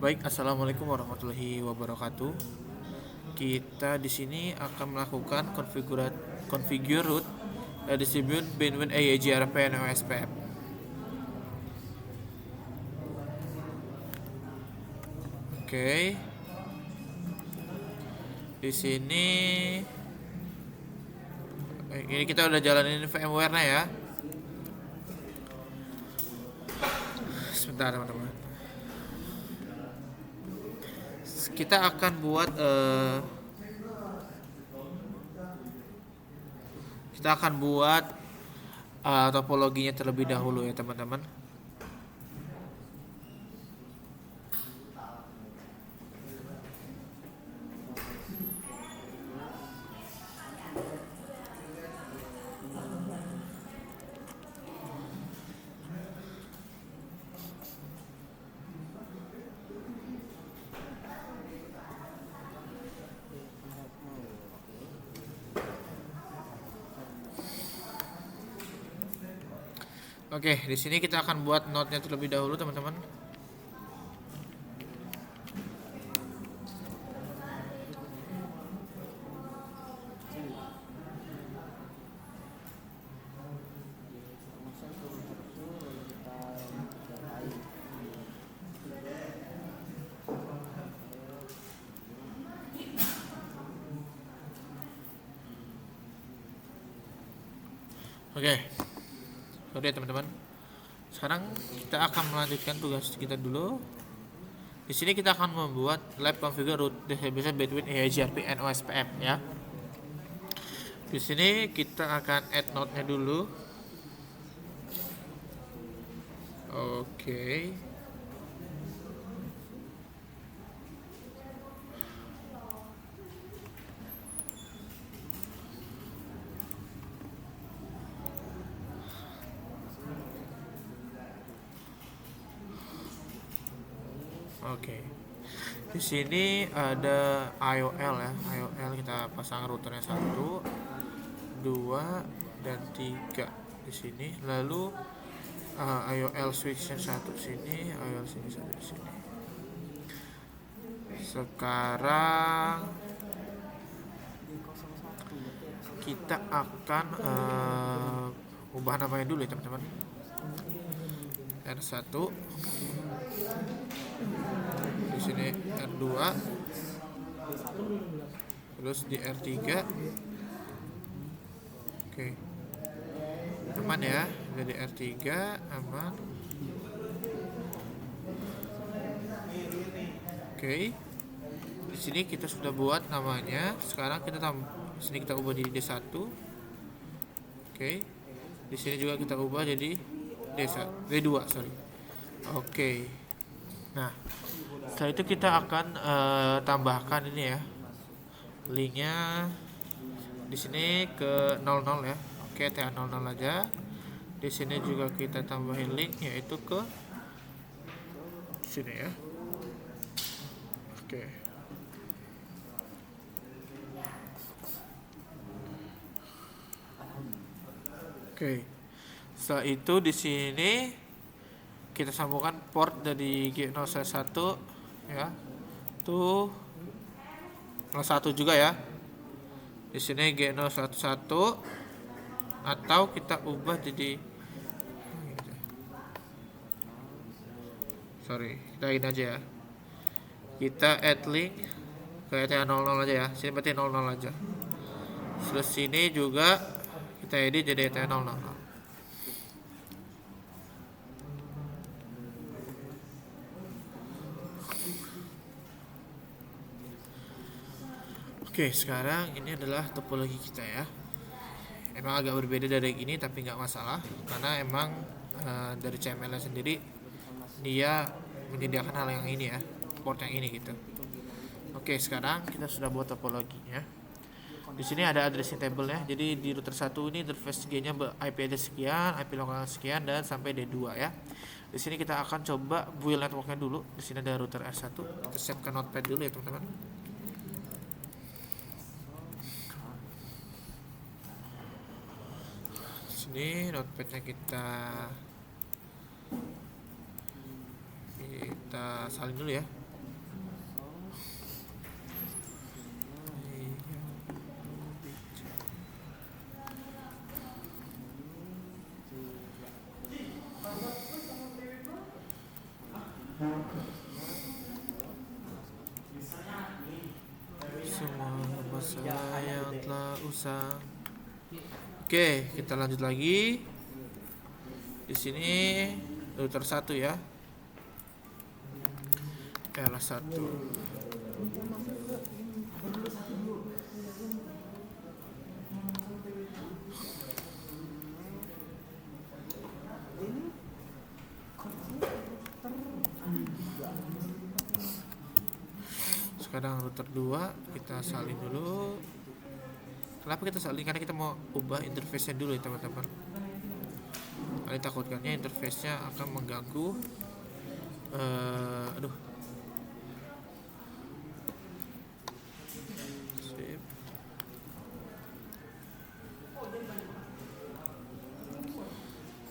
Baik, assalamualaikum warahmatullahi wabarakatuh. Kita di sini akan melakukan configure root distribute between AAGRP and OSPF. Oke. Di sini ini kita udah jalanin VMware-nya ya. Sebentar teman-teman. Kita akan buat topologinya terlebih dahulu ya teman-teman. Oke, di sini kita akan buat node-nya terlebih dahulu teman-teman. Oke. Oke teman-teman. Sekarang kita akan melanjutkan tugas kita dulu. Di sini kita akan membuat lab configure root distribution between AAGRP and OSPF ya. Di sini kita akan add node-nya dulu. Oke. Oke. Di sini ada IOL ya. IOL kita pasang routernya 1, 2 dan 3 di sini. Lalu IOL switchnya 1 sini, IOL sini 1 di sini. Sekarang kita akan ubah namanya dulu ya teman-teman. R1 di sini, R2 terus di R3. Oke, aman ya, jadi R3 aman. Oke, di sini kita sudah buat namanya. Sekarang kita sini kita ubah jadi D1. Oke, di sini juga kita ubah jadi D2 sorry. Oke, nah setelah itu kita akan tambahkan ini ya, linknya di sini ke 00 ya. Oke, TA00 aja. Di sini juga kita tambahin link yaitu ke sini ya. Oke. Oke. Setelah itu di sini kita sambungkan port dari G01 ya. Tuh 01 juga ya. Di sini G011 atau kita ubah jadi kita ini aja ya. Kita add link ke ETA00 aja ya. Sini berarti 00 aja. Terus sini juga kita edit jadi ETA00. Oke, sekarang ini adalah topologi kita ya. Emang agak berbeda dari ini tapi nggak masalah karena emang dari CML sendiri dia menyediakan hal yang ini ya, port yang ini gitu. Oke, sekarang kita sudah buat topologinya. Di sini ada addressing table ya. Jadi di router 1 ini interface G-nya IP address sekian, IP lokal sekian dan sampai D2 ya. Di sini kita akan coba build networknya dulu. Di sini ada router R1. Kita siapkan notepad dulu ya teman-teman. Ini notepadnya kita salin dulu ya. Semua masalah yang telah usang. Oke, kita lanjut lagi. Di sini router 1 ya. L1. Sekarang router 2 kita salin dulu. Kenapa kita salin? Karena kita mau ubah interface-nya dulu ya teman-teman. Kalian takutkannya interface-nya akan mengganggu. Aduh. Sip.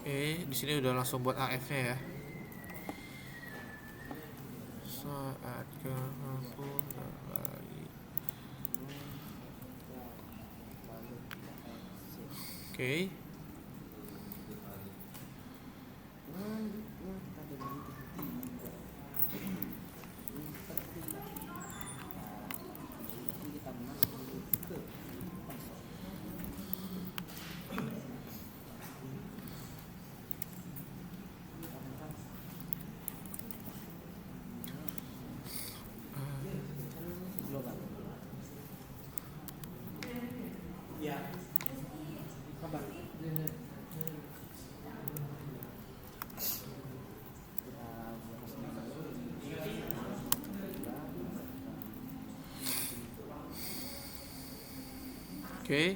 Oke, di sini udah langsung buat AF-nya ya. Saat kamu kembali. Oke. Oke.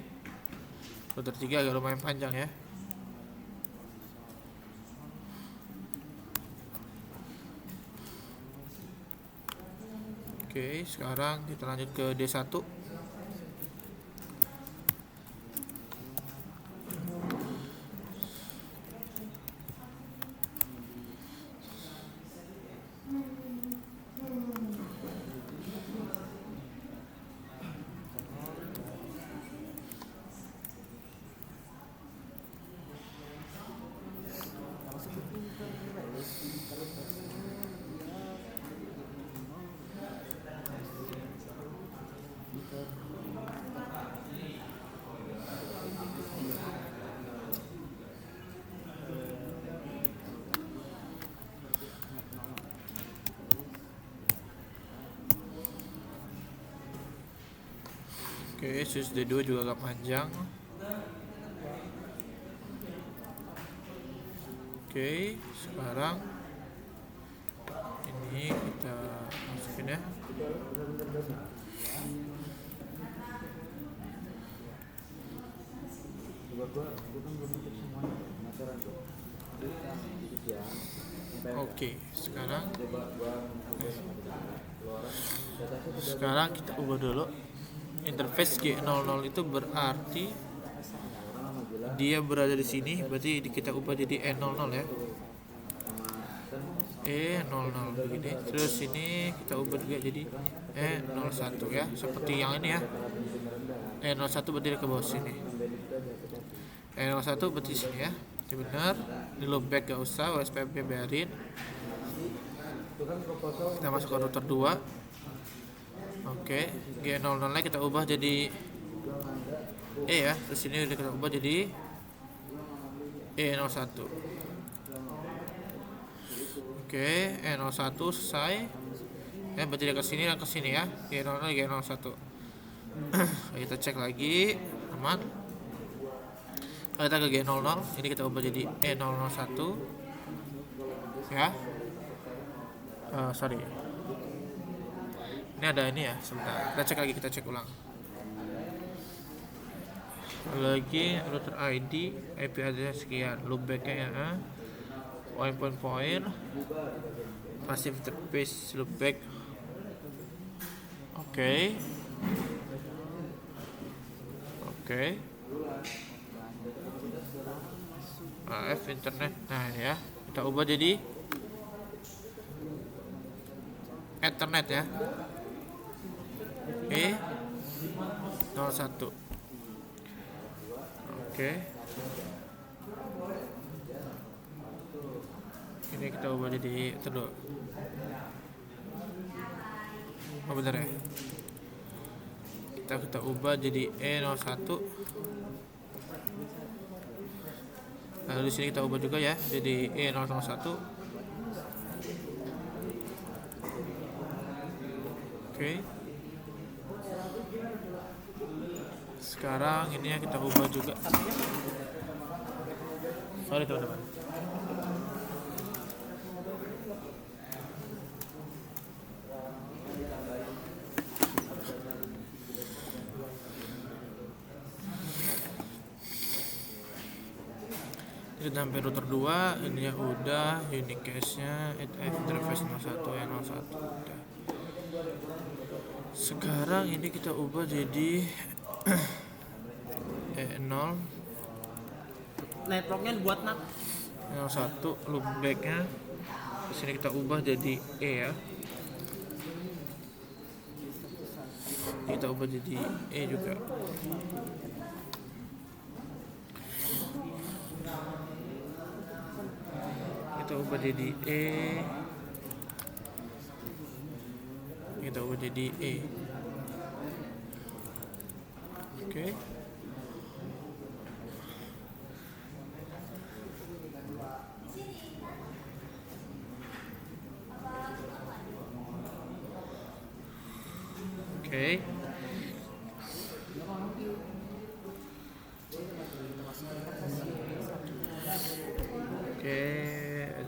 Router 3 agak lumayan panjang ya. Oke, sekarang kita lanjut ke D1. Oke, switch D2 juga agak panjang. Oke, sekarang ini kita masukin ya. Oke, sekarang kita ubah dulu. Interface G00 itu berarti dia berada di sini, berarti kita ubah jadi E00 ya. E00 begini. Terus ini kita ubah juga jadi E01 ya, seperti yang ini ya. E01 berarti ke bawah sini. E01 berarti sini ya. Ini benar. Ini loopback gak usah, USBP biarin. Kita masuk ke router 2. Oke, G00 kita ubah jadi E ya. Terus ini udah kita ubah jadi E01. Oke, E01 selesai. Berarti dia ke sini dan ke sini ya. G00 G01. Kita cek lagi, aman. Kita ke G00, ini kita ubah jadi E001 ya. Sorry, ini ada ini ya, sebentar, kita cek lagi, kita cek ulang lagi. Router ID, IP address sekian, loopbacknya ya, point, passive interface loopback. Oke. AF internet, nah ya, kita ubah jadi Ethernet ya. E01. Oke. Ini kita ubah jadi Oh bener ya, kita ubah jadi E01. Lalu di sini kita ubah juga ya jadi E001. Oke. Sekarang ini ya kita ubah juga. Sorry teman-teman. Kita sampai router 2, ini ya udah, unique cache-nya, interface 01 ya 01 udah. Sekarang ini kita ubah jadi E0 networknya buat nak 01 loopback-nya. Di sini kita ubah jadi E ya. Kita ubah jadi E juga. Kita ubah jadi E. Kita ubah jadi E. Oke. Oke. Oke,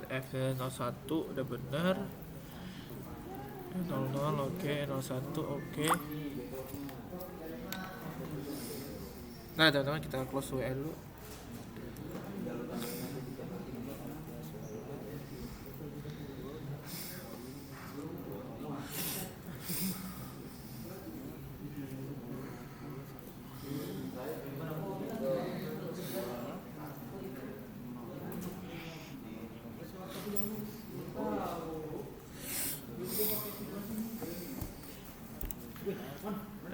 F01 udah bener. 00 oke, 01 oke. Nah teman-teman, kita close WA dulu.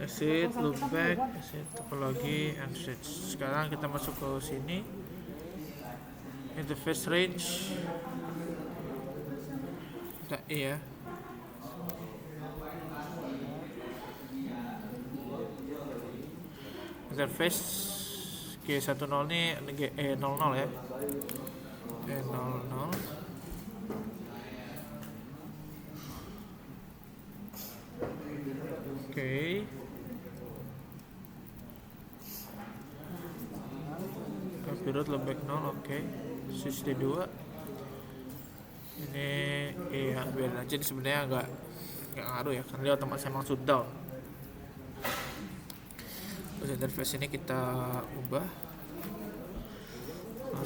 Exit, loopback, exit, topologi, and switch. Sekarang kita masuk ke sini. Interface range. Kita E ya. Interface G10 ini E00 ya. E00. Oke. Pirut loopback 0 oke. Switch D2. Ini ya biarin aja, ini sebenarnya nggak ngaruh ya karena dia otomatis emang shutdown. Terus interface ini kita ubah.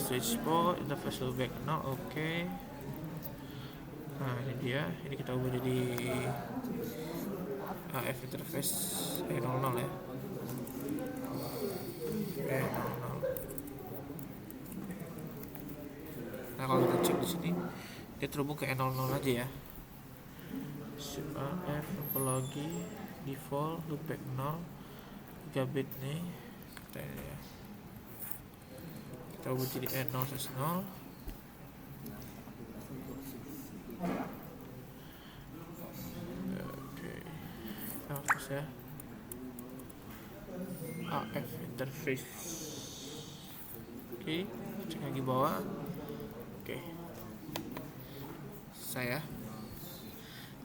Switch port, interface loopback 0 oke. Nah ini dia, ini kita ubah jadi AF interface E00 ya. E00. Nah kalau kita cek di sini dia terhubung ke E00 aja ya. AF topologi default loopback 0 3 bit nih kita ini ya. Kita ubah jadi E0/0. Oke, terus ya AF interface. Oke, cek lagi bawah. Oke,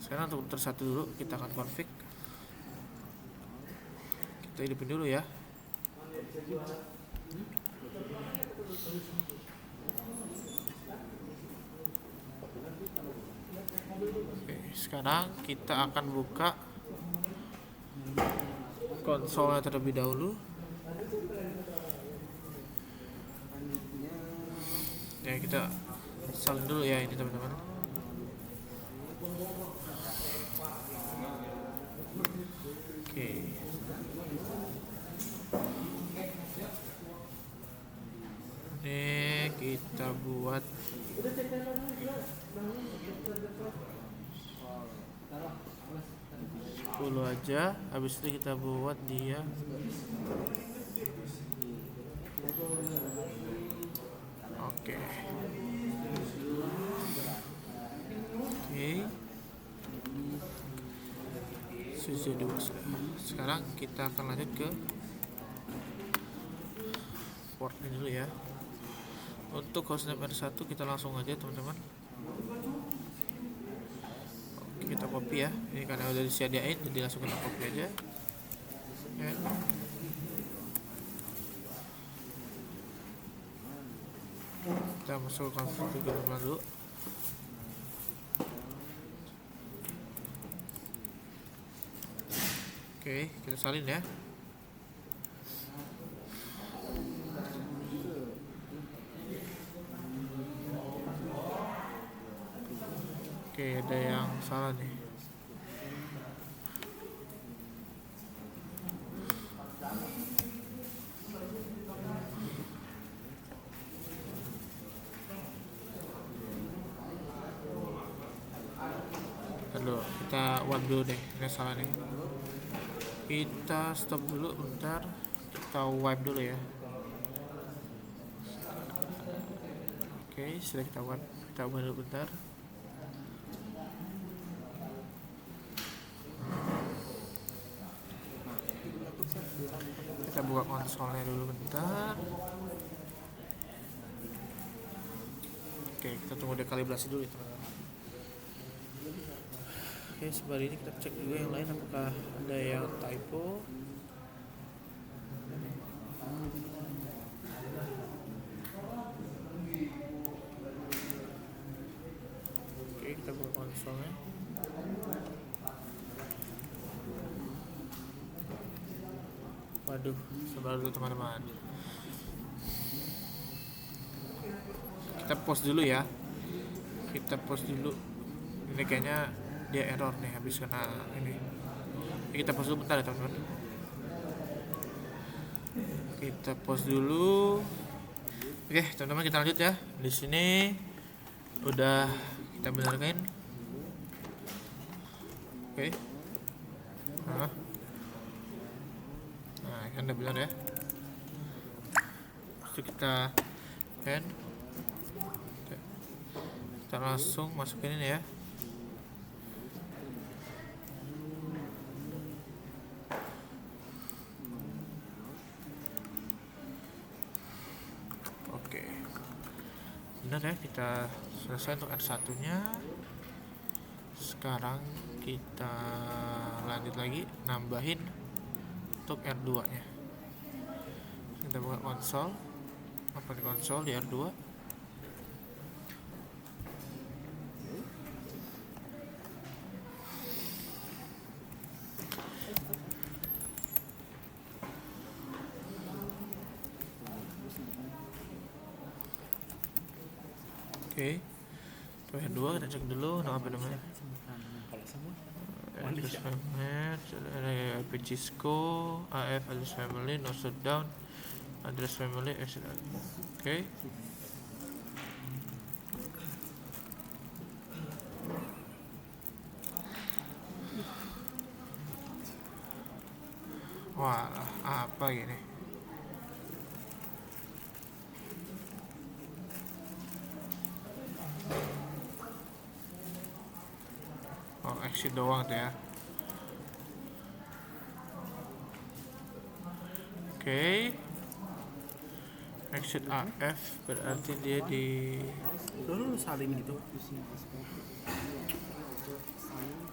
sekarang untuk router 1 dulu kita akan config. Kita hidupin dulu ya. Oke, sekarang kita akan buka konsolnya terlebih dahulu. Ya kita salin dulu ya ini teman-teman. Oke. Ini kita buat 10 aja, habis itu kita buat dia oke. VC2 sudah. Sekarang kita akan lanjut ke port ini dulu ya. Untuk hostname R1 kita langsung aja teman-teman. Oke, kita copy ya. Ini karena udah disediain, jadi langsung kita copy aja. Kita masuk konfigurasi dulu. Oke, kita salin ya. Oke, ada yang salah nih. Aduh, kita wipe dulu deh. Ini salah nih. Kita stop dulu bentar. Kita wipe dulu ya. Oke, sudah kita wipe. Kita wipe dulu bentar. Kita buka konsolnya dulu bentar. Oke, kita tunggu dia kalibrasi dulu ya teman-teman. Oke, sebelum ini kita cek juga yang lain apakah ada yang typo. Oke, kita buka konsolnya. Waduh, sabar dulu teman-teman. Kita pause dulu ya. Kita pause dulu. Ini kayaknya dia error nih habis kena ini. Kita pause dulu bentar ya teman-teman. Kita pause dulu. Oke, teman-teman kita lanjut ya. Di sini udah kita benarkan. Oke. Nah, kan udah benar ya. Terus kita langsung masukin ini ya. Oke, benar ya, kita selesai untuk R1 nya. Sekarang kita lanjut lagi nambahin untuk R2 nya. Kita buka konsol, apa di konsol di R2. Oke, itu R2 kita cek dulu apa namanya. Address family, IP Cisco, AF address family, no shutdown, address family, exit. Oke. Wah, apa gini? Oh, exit doang tuh ya. Oke. Exit AF berarti dia di dulu salin gitu.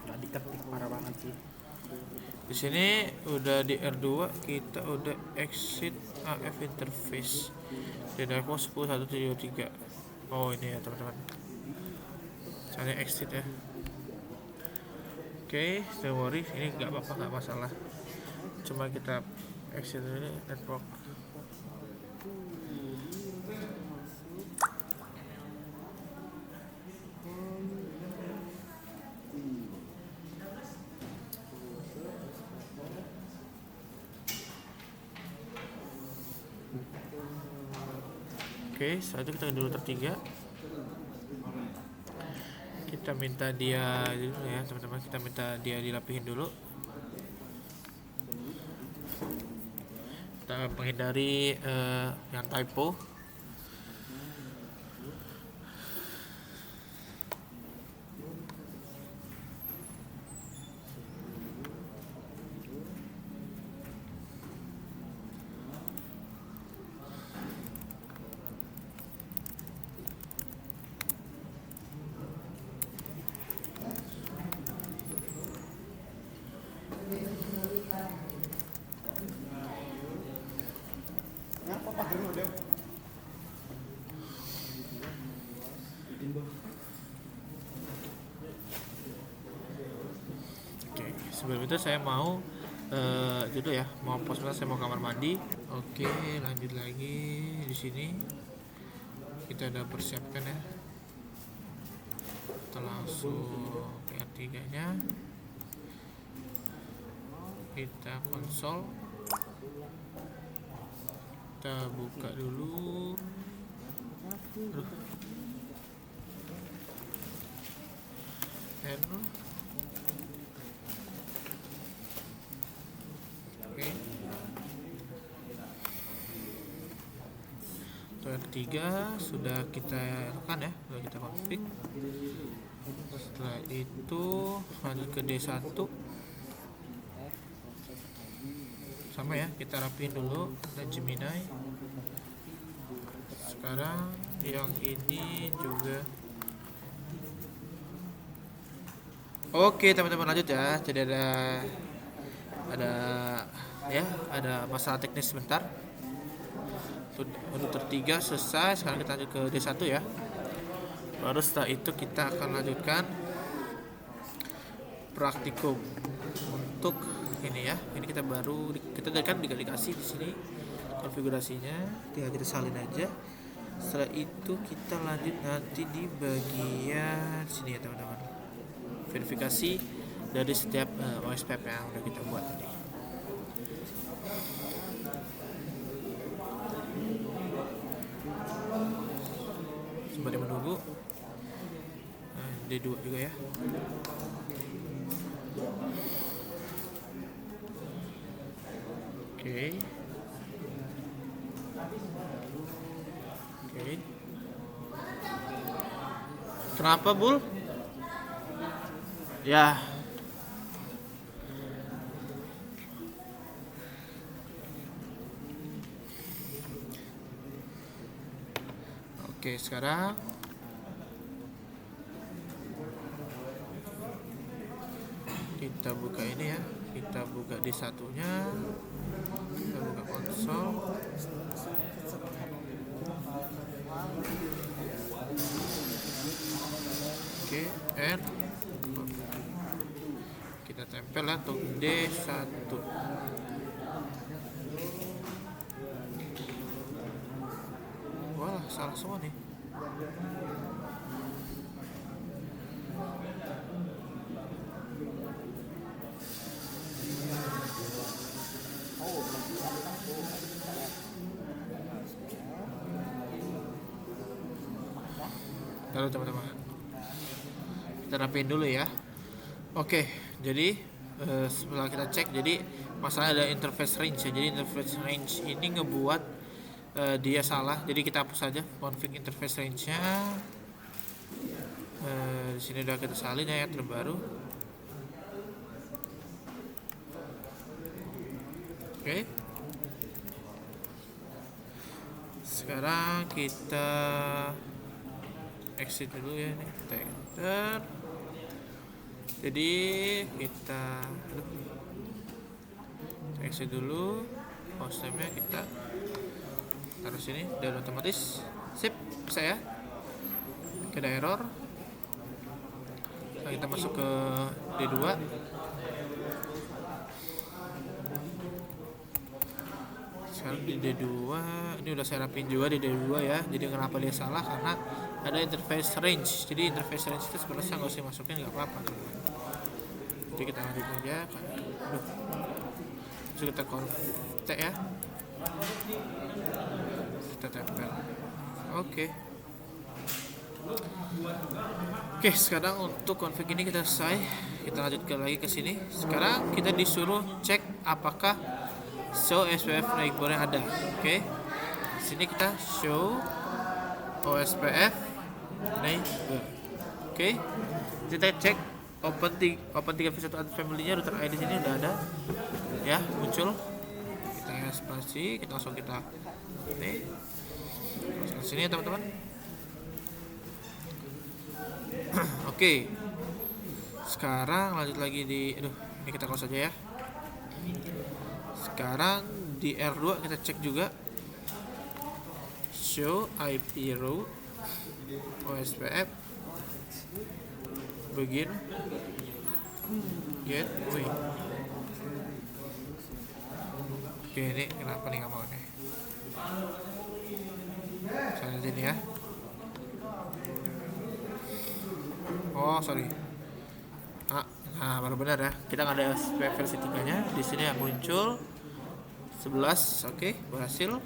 Udah diketik parah banget sih. Di sini udah di R2 kita udah exit AF interface. Dinaco 10173. Oh, ini ya teman-teman. Saya exit ya. Oke, don't worry, ini nggak apa-apa, nggak masalah. Cuma kita exit ini network. Oke, saat itu kita dulu tertiga. Kita minta dia dulu ya teman-teman, kita minta dia dilapihin dulu. Kita menghindari yang typo. sebelum itu saya mau dulu ya, mau pos sebentar, saya mau kamar mandi. Oke, lanjut lagi di sini. Kita udah persiapkan ya. Kita langsung ke R3-nya. Kita konsol. Kita buka dulu. Aduh. Oke. Ketiga sudah kita lakukan ya, sudah kita config. Setelah itu lanjut ke D1. Sama ya, kita rapiin dulu dan Gemini. Sekarang yang ini juga. Oke teman-teman, lanjut ya. Jadi ada masalah teknis sebentar. Router 3 selesai. Sekarang kita lanjut ke D1 ya. Baru setelah itu kita akan lanjutkan praktikum untuk ini ya. Ini kita dikasih di sini konfigurasinya, tinggal kita salin aja. Setelah itu kita lanjut nanti di bagian sini ya teman-teman, verifikasi dari setiap OSPF yang udah kita buat tadi. Sembari menunggu D2 juga ya. Oke. Kenapa, Bul? Ya. Oke, sekarang kita buka ini ya. Kita buka di satunya. Kita buka konsol. Oke, R. Kita tempel lah untuk D1. Wah, salah semua nih. Lalu teman-teman, kita rapiin dulu ya. Oke, jadi setelah kita cek, jadi masalah ada interface range ya. Jadi interface range ini ngebuat dia salah. Jadi kita hapus saja config interface range-nya. Di sini udah kita salin ya, yang terbaru. Oke. Sekarang kita exit dulu ya, nih kita enter. Jadi kita exit dulu, hostname-nya kita taruh sini dan otomatis sip saya ke error. Nah, kita masuk ke D2. Sekarang di D2 ini udah saya rapin juga di D2 ya. Jadi kenapa dia salah, karena ada interface range. Jadi interface range itu sebenarnya nggak usah masukin, nggak apa-apa. Jadi kita lanjut aja. Terus kita config ya, kita tempel. Oke, sekarang untuk config ini kita selesai. Kita lanjut lagi ke sini. Sekarang kita disuruh cek apakah show OSPF neighbor yang ada. Oke. Di sini kita show OSPF neighbor. Oke. Kita cek open 3v1 add family-nya, router ID sini udah ada. Ya, muncul. Kita spasi, kita langsung kita ini. Masuk ke sini ya, teman-teman. Oke. Sekarang lanjut lagi di ini kita close aja ya. Sekarang di R2 kita cek juga show IP route OSPF begin Get, wih. Oke, ini kenapa nih nggak mau nih? Saya sini ya. Oh, sorry. Nah, baru benar ya. Kita nggak ada versi 3-nya. Di sini yang muncul 11. Oke, berhasil.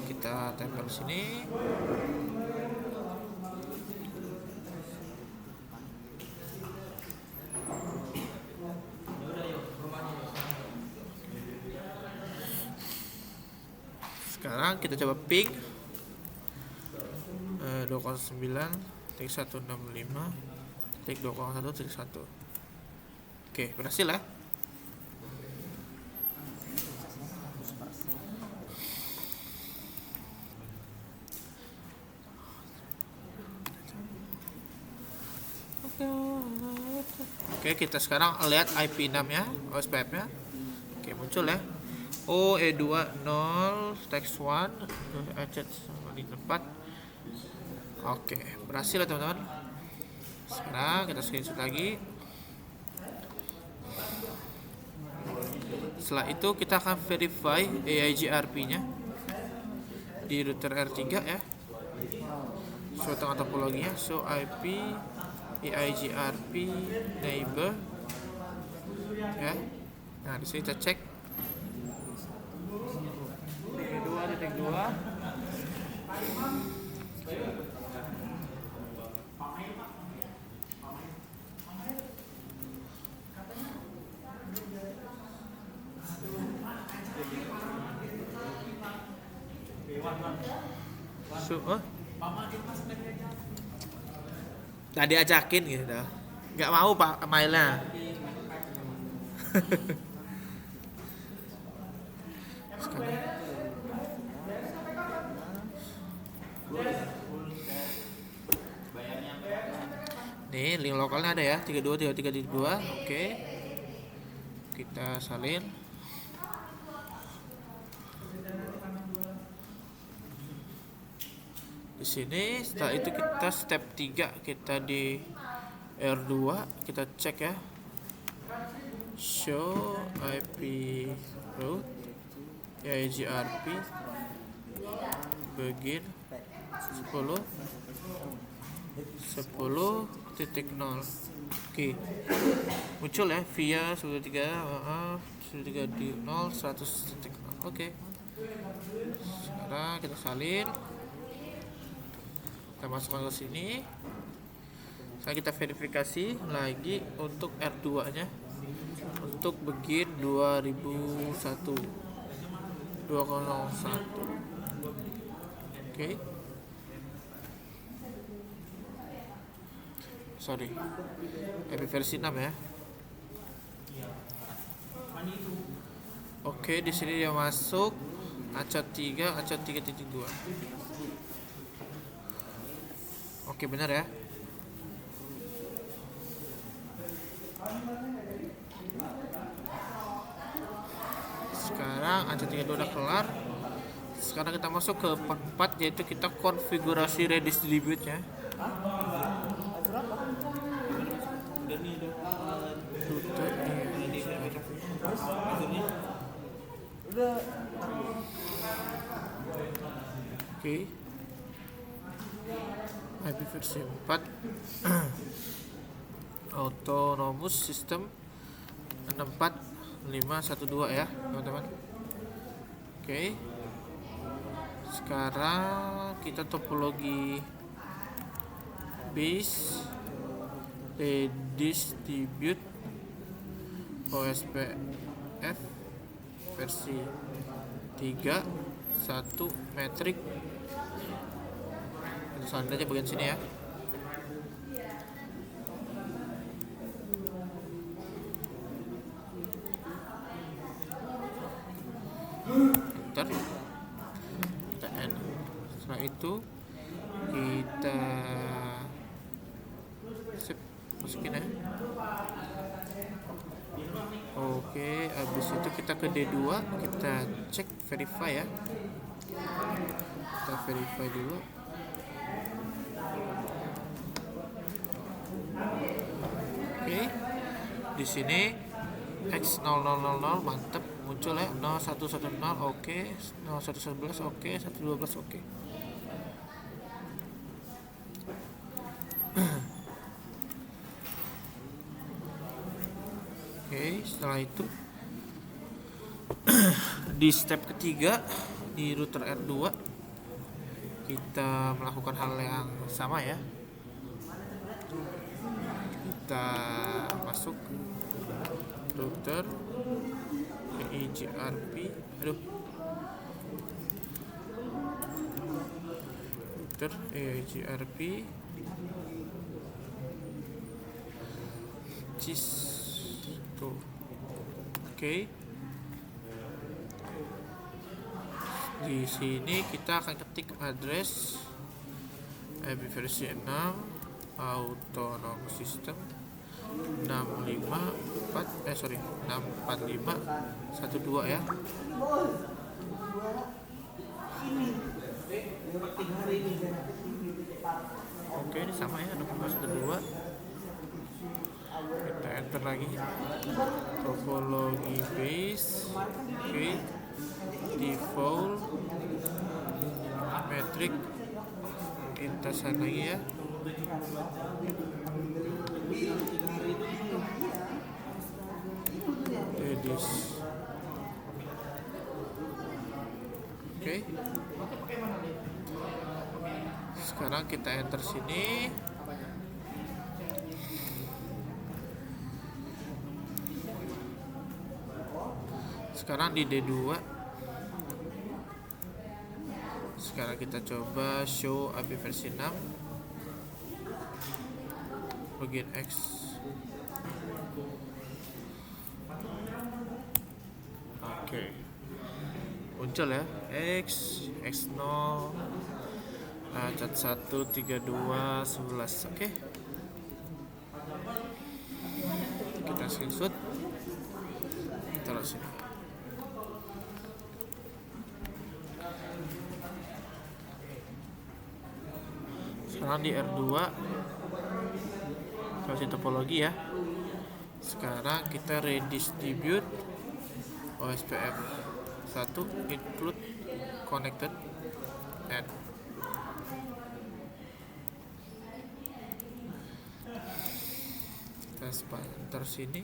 Kita tempel sini. Sekarang kita coba ping 209.165.201.1. Oke, berhasil ya. Oke, kita sekarang lihat IP6 nya, OSPF nya. Oke, muncul ya. OE20 text 1 echat 4. Oke, berhasil ya teman-teman. Sekarang kita screenshot lagi. Setelah itu kita akan verify AIGRP nya di router R3 ya. Suatu topologinya, so IP AIGRP neighbor ya. Nah, di sini kita cek 2.2. Tadi ajakin gitu, nggak mau Pak Mailnya. Nih link lokalnya ada ya, 323332. Oke, kita salin. Di sini setelah itu kita step 3, kita di R2 kita cek ya, show IP route AIGRP begin 10.0. Oke, muncul ya via 13 di 0 100.0. Oke, sekarang kita salin, kita masukkan ke sini. Sekarang kita verifikasi lagi untuk R2 nya untuk begin 201. Oke, sorry, IP versi 6 ya. Oke, di sini dia masuk acot 3, acot 3.2. Oke, benar ya. Sekarang acot 3.2 udah kelar. Sekarang kita masuk ke part 4, yaitu kita konfigurasi redistribute nya. Oke, IP versi 4 autonomous system 64512 ya teman-teman. Oke, sekarang kita topologi base redistribute OSPF versi 3.1 metrik. Salin aja bagian sini ya. Enter, kita end. Setelah itu kita sip, masukin ya. Oke, habis itu kita ke D2, kita cek verify ya. Kita verify dulu. Di sini X0000 mantep muncul ya, 0110 oke, 0111 oke, 112 oke. Oke, setelah itu di step ketiga di router R2 kita melakukan hal yang sama ya. Kita masuk router EIGRP, router EIGRP Cisco. Oke. Di sini kita akan ketik address IP versi 6 autonom system 645 ya. Oke, ini sama ya, 64512. Kita enter lagi topologi base. Oke, default metric kita set lagi ya. Redis. Oke. Sekarang kita enter sini. Sekarang di D2. Sekarang kita coba show IP versi 6 bagian X. Oke, muncul ya X0 cat 1 32 11. Oke, kita screenshot, kita taruh sini. Sekarang di R2 kasih topologi ya. Sekarang kita redistribute OSPF 1 include connected and kita enter sini.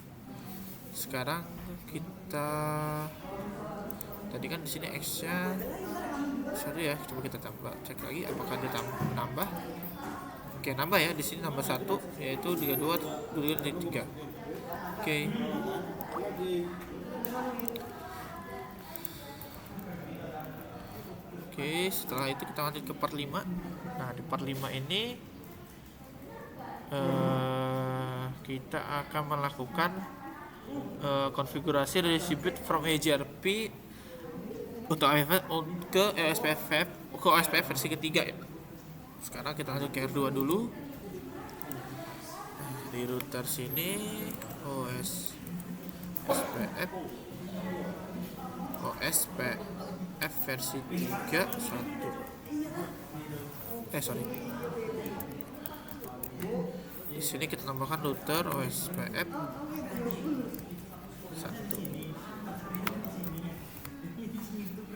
Sekarang kita tadi kan di sini X-nya 1 ya, coba kita tambah, cek lagi apakah dia nambah. Oke, nambah ya, di sini nambah 1 yaitu 32 3. Oke. Oke, setelah itu kita lanjut ke part 5. Nah, di part 5 ini kita akan melakukan konfigurasi distribute from EIGRP untuk ke OSPF versi ketiga ya. Sekarang kita lanjut ke R2 dulu. Di router sini OSPF versi 3 1. Di sini kita tambahkan router OSPF 1.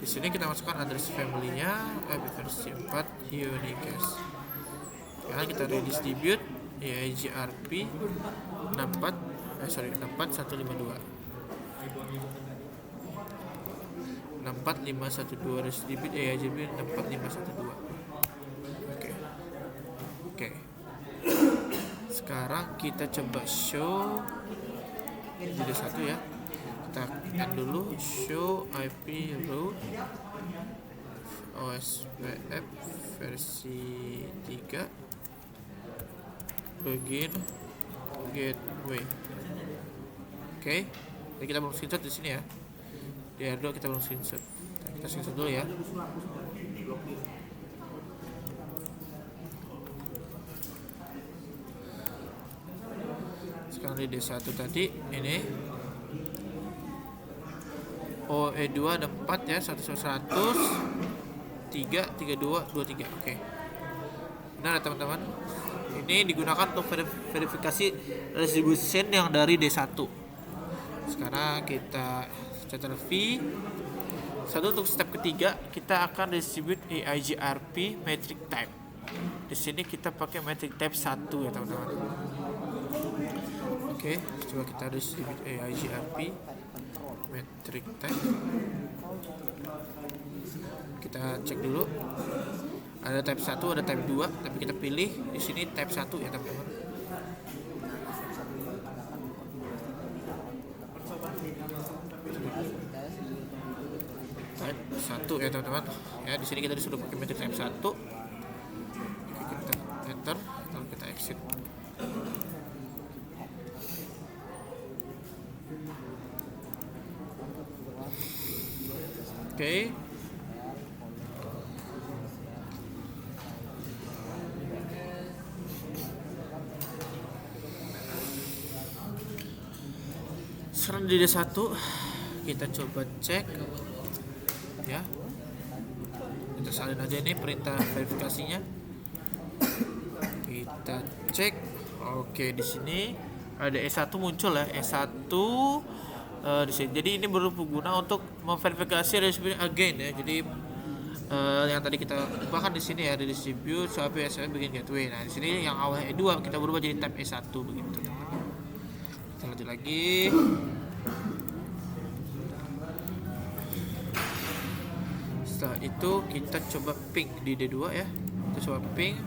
Di sini kita masukkan address family-nya IP versi 4 Unicast. Sekarang kita redistribute EIGRP 64152. 64512 distribute EIGRP 64512. Oke. Sekarang kita coba show jadi 1 ya. Kita end dulu show IP route OSPF versi 3 begin gateway. Oke, jadi kita belum screenshot di sini ya. Di R2 kita belum screenshot. Kita screenshot dulu ya. Sekarang di D1 tadi ini OE2 ada 4 ya, 100 3 32 23. Oke. Benar ya teman-teman. Ini ini digunakan untuk verifikasi resolution yang dari D1. Sekarang kita catat V. Satu untuk step ketiga kita akan distribute AIGRP metric type. Di sini kita pakai metric type 1 ya teman-teman. Oke, coba kita distribute AIGRP metric type. Kita cek dulu. Ada type 1, ada type 2, tapi kita pilih di sini type 1 ya teman-teman. Type 1 ya teman-teman. Ya, di sini kita disuruh pakai metric type 1. Oke, kita enter, lalu kita exit. Oke. Sekarang di D1 kita coba cek ya, kita salin aja ini perintah verifikasinya, kita cek. Oke, di sini ada E1 muncul ya, E1 di sini. Jadi ini berguna untuk memverifikasi resmi again ya. Jadi yang tadi kita ubahkan di sini ya, ada distribute sampai SSL bikin gateway. Nah di sini yang awalnya E2 kita berubah jadi type E1 begitu. Kita lanjut lagi. Setelah itu kita coba ping di D2 ya. Kita coba ping.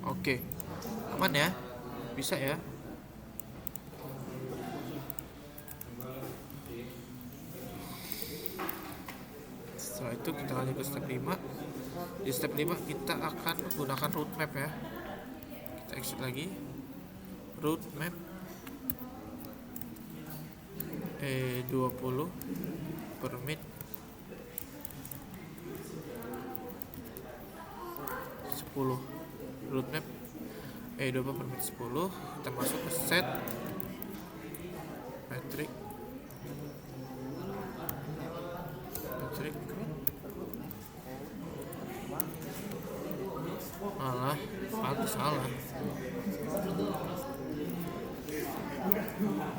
Oke. Aman ya? Bisa ya? Setelah itu kita lanjut ke step 5. Di step 5 kita akan menggunakan route map ya. Kita exit lagi. Route map E20 permit 10. Route map E20 permit 10. Kita masuk ke set metric salah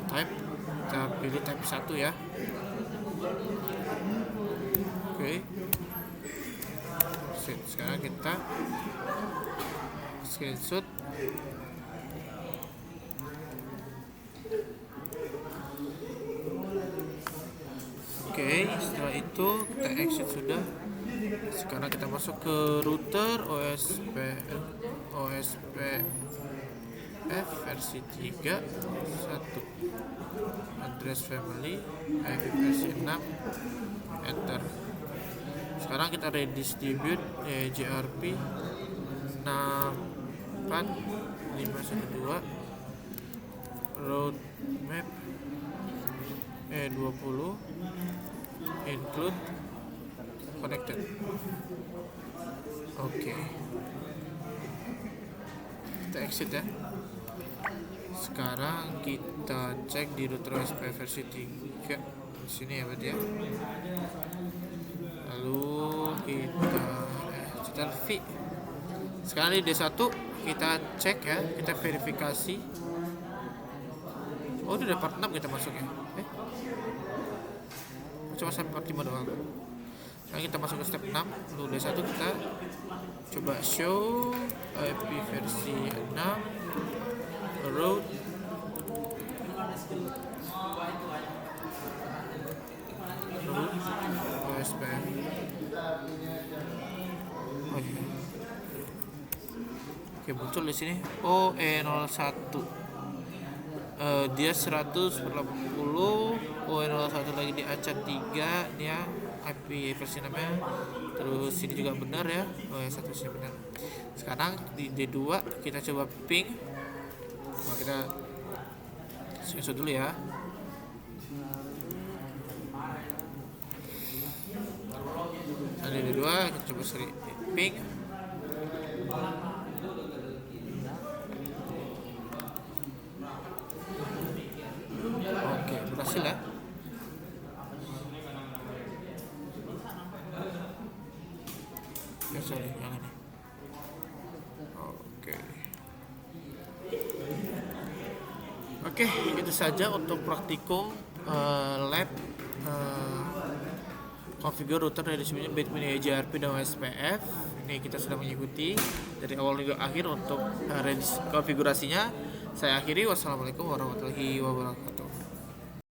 type, kita pilih type 1 ya. Oke. Sekarang kita screenshot. Oke, setelah itu kita exit sudah. Sekarang kita masuk ke router OSPF versi 3.1, address family IP versi 6, enter. Sekarang kita redistribute GRP 64512 route map E20 include connected. Oke. Kita exit ya. Sekarang kita cek di router OSPF versi 3 di sini ya berarti ya. Lalu kita setel V. Sekarang di D1 kita cek ya, kita verifikasi. Oh, udah part 6 kita masuk ya. Cuma sampai part 5 doang. Sekarang kita masuk ke step 6. Lalu D1 kita coba show IP versi 6 route OSPF. Oke, muncul di sini OE01. Dia 100/80, OE01 lagi di ACAT 3 dia IP versi namanya. Terus ini juga benar ya, OE1 sih benar. Sekarang di D2 kita coba ping. Nah, kita screenshot dulu ya. Nah, di D2 kita coba ping. Oke, berhasil ya. yang ini. Oke. Oke, itu saja untuk praktikum lab configure router dari Bitmini EJRP dan OSPF. Ini kita sudah mengikuti dari awal hingga akhir untuk konfigurasinya. Saya akhiri. Wassalamualaikum warahmatullahi wabarakatuh.